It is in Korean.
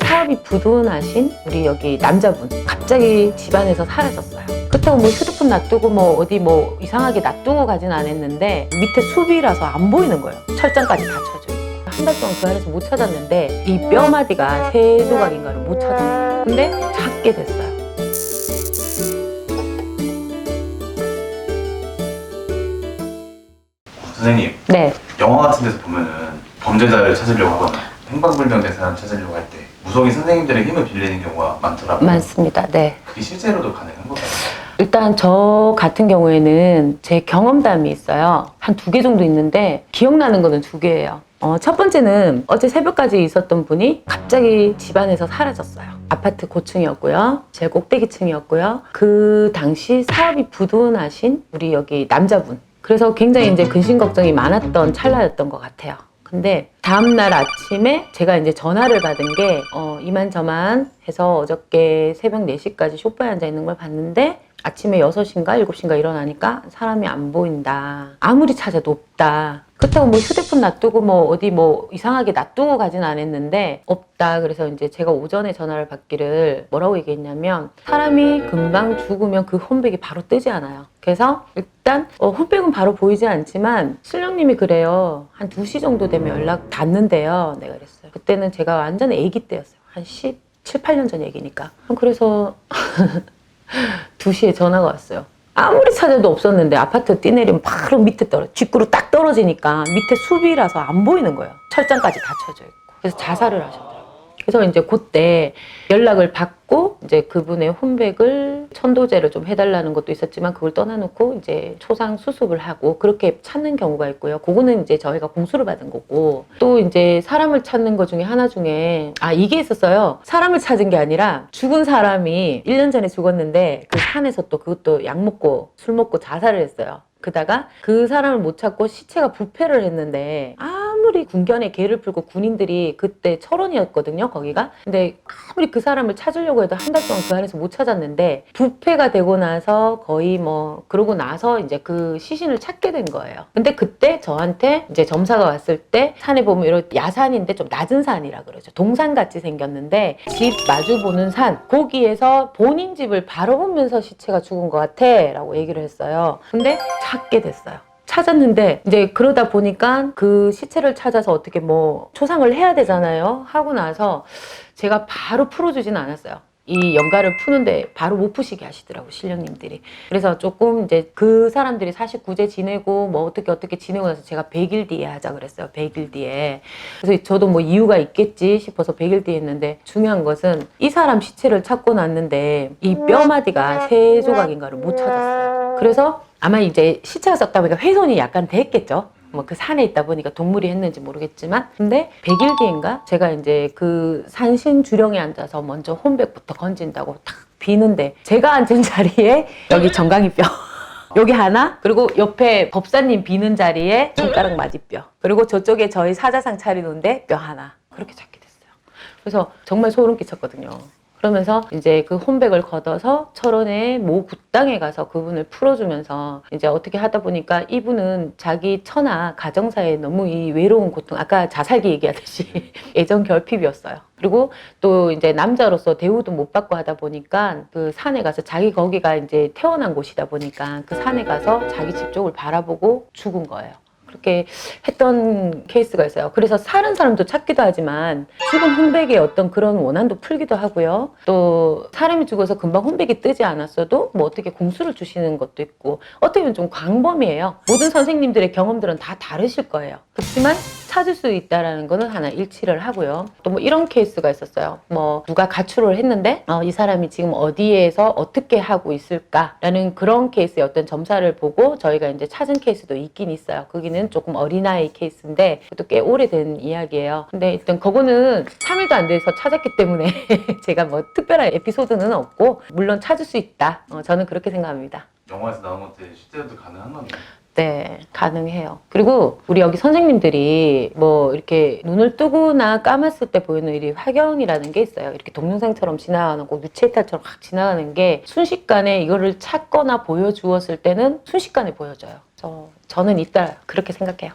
사업이 부도나신 우리 여기 남자분 갑자기 집안에서 사라졌어요. 그렇다고 뭐 휴대폰 놔두고 뭐 어디 뭐 이상하게 놔두고 가진 않았는데 밑에 숲이라서 안 보이는 거예요. 철장까지 다 쳐져 있고. 한 달 동안 그 안에서 못 찾았는데 이 뼈마디가 3조각인가를 못 찾았어요. 근데 찾게 됐어요. 선생님, 네. 영화 같은 데서 보면은 범죄자를 찾으려고 하거나 행방불명된 사람 찾으려고 할 때 무속인 선생님들의 힘을 빌리는 경우가 많더라고요. 많습니다. 네. 그게 실제로도 가능한 건가요? 일단 저 같은 경우에는 제 경험담이 있어요. 한 2개 정도 있는데 기억나는 거는 2개예요. 첫 번째는 어제 새벽까지 있었던 분이 갑자기 집안에서 사라졌어요. 아파트 고층이었고요. 제일 꼭대기층이었고요. 그 당시 사업이 부도나신 우리 여기 남자분. 그래서 굉장히 이제 근심 걱정이 많았던 찰나였던 것 같아요. 근데 다음날 아침에 제가 이제 전화를 받은 게 이만저만 해서 어저께 새벽 4시까지 소파에 앉아 있는 걸 봤는데 아침에 6시인가 7시인가 일어나니까 사람이 안 보인다. 아무리 찾아도 없다. 그렇다고 뭐 휴대폰 놔두고 뭐 어디 뭐 이상하게 놔두고 가진 않았는데 없다. 그래서 이제 제가 오전에 전화를 받기를 뭐라고 얘기했냐면 사람이 금방 죽으면 그 홈백이 바로 뜨지 않아요. 그래서 일단 홈백은 바로 보이지 않지만 신령님이 그래요. 한 2시 정도 되면 연락 닿는데요. 내가 그랬어요. 그때는 제가 완전 애기 때였어요. 한 17, 8년 전 얘기니까. 그래서 2시에 전화가 왔어요. 아무리 찾아도 없었는데 아파트 뛰내리면 바로 밑에 뒷구로 딱 떨어지니까 밑에 숲이라서 안 보이는 거예요. 철장까지 다 쳐져 있고. 그래서 자살을 하셨더라고요. 그래서 이제 그때 연락을 받고 이제 그분의 홈백을 천도제를 좀 해달라는 것도 있었지만 그걸 떠나놓고 이제 초상 수습을 하고 그렇게 찾는 경우가 있고요. 그거는 이제 저희가 공수를 받은 거고 또 이제 사람을 찾는 것 중에 하나 중에 이게 있었어요. 사람을 찾은 게 아니라 죽은 사람이 1년 전에 죽었는데 그 산에서 또 그것도 약 먹고 술 먹고 자살을 했어요. 그다가 그 사람을 못 찾고 시체가 부패를 했는데 아무리 군견에 개를 풀고 군인들이 그때 철원이었거든요 거기가. 근데 아무리 그 사람을 찾으려고 해도 한 달 동안 그 안에서 못 찾았는데 부패가 되고 나서 거의 뭐 그러고 나서 이제 그 시신을 찾게 된 거예요. 근데 그때 저한테 이제 점사가 왔을 때 산에 보면 이런 야산인데 좀 낮은 산이라 그러죠. 동산같이 생겼는데 집 마주 보는 산 거기에서 본인 집을 바라보면서 시체가 죽은 것 같아 라고 얘기를 했어요. 근데 찾게 됐어요. 찾았는데 이제 그러다 보니까 그 시체를 찾아서 어떻게 뭐 초상을 해야 되잖아요. 하고 나서 제가 바로 풀어주지는 않았어요. 이 연가를 푸는데 바로 못 푸시게 하시더라고 신령님들이. 그래서 조금 이제 그 사람들이 49제 지내고 뭐 어떻게 지내고 나서 제가 100일 뒤에 하자 그랬어요. 100일 뒤에. 그래서 저도 뭐 이유가 있겠지 싶어서 100일 뒤에 했는데 중요한 것은 이 사람 시체를 찾고 났는데 이 뼈마디가 3조각인가를 못 찾았어요. 그래서 아마 이제 시체가 썩다 보니까 훼손이 약간 됐겠죠. 뭐 그 산에 있다 보니까 동물이 했는지 모르겠지만 근데 100일 뒤인가 제가 이제 그 산신 주령에 앉아서 먼저 홈백부터 건진다고 탁 비는데 제가 앉은 자리에 여기 정강이뼈 여기 하나 그리고 옆에 법사님 비는 자리에 손가락 마디뼈 그리고 저쪽에 저희 사자상 차리는데 뼈 하나 그렇게 찾게 됐어요. 그래서 정말 소름 끼쳤거든요. 그러면서 이제 그 홈백을 걷어서 철원의 모 굿당에 가서 그분을 풀어주면서 이제 어떻게 하다 보니까 이분은 자기 처나 가정사에 너무 이 외로운 고통, 아까 자살기 얘기하듯이 애정 결핍이었어요. 그리고 또 이제 남자로서 대우도 못 받고 하다 보니까 그 산에 가서 자기 거기가 이제 태어난 곳이다 보니까 그 산에 가서 자기 집 쪽을 바라보고 죽은 거예요. 그렇게 했던 케이스가 있어요. 그래서 사는 사람도 찾기도 하지만 죽은 홈백의 어떤 그런 원한도 풀기도 하고요. 또 사람이 죽어서 금방 홈백이 뜨지 않았어도 뭐 어떻게 공수를 주시는 것도 있고 어떻게 보면 좀 광범위해요. 모든 선생님들의 경험들은 다 다르실 거예요. 그렇지만 찾을 수 있다는 거는 하나 일치를 하고요. 또 뭐 이런 케이스가 있었어요. 뭐 누가 가출을 했는데 이 사람이 지금 어디에서 어떻게 하고 있을까라는 그런 케이스의 어떤 점사를 보고 저희가 이제 찾은 케이스도 있긴 있어요. 거기는 조금 어린아이 케이스인데 그것도 꽤 오래된 이야기예요. 근데 일단 그거는 3일도 안 돼서 찾았기 때문에 제가 뭐 특별한 에피소드는 없고 물론 찾을 수 있다. 저는 그렇게 생각합니다. 영화에서 나온 것들이 실제로도 가능한 건가요? 네, 가능해요. 그리고 우리 여기 선생님들이 뭐 이렇게 눈을 뜨거나 감았을 때 보이는 이 화경이라는 게 있어요. 이렇게 동영상처럼 지나가는 거, 유체이탈처럼 확 지나가는 게 순식간에 이거를 찾거나 보여주었을 때는 순식간에 보여져요. 저는 있다 그렇게 생각해요.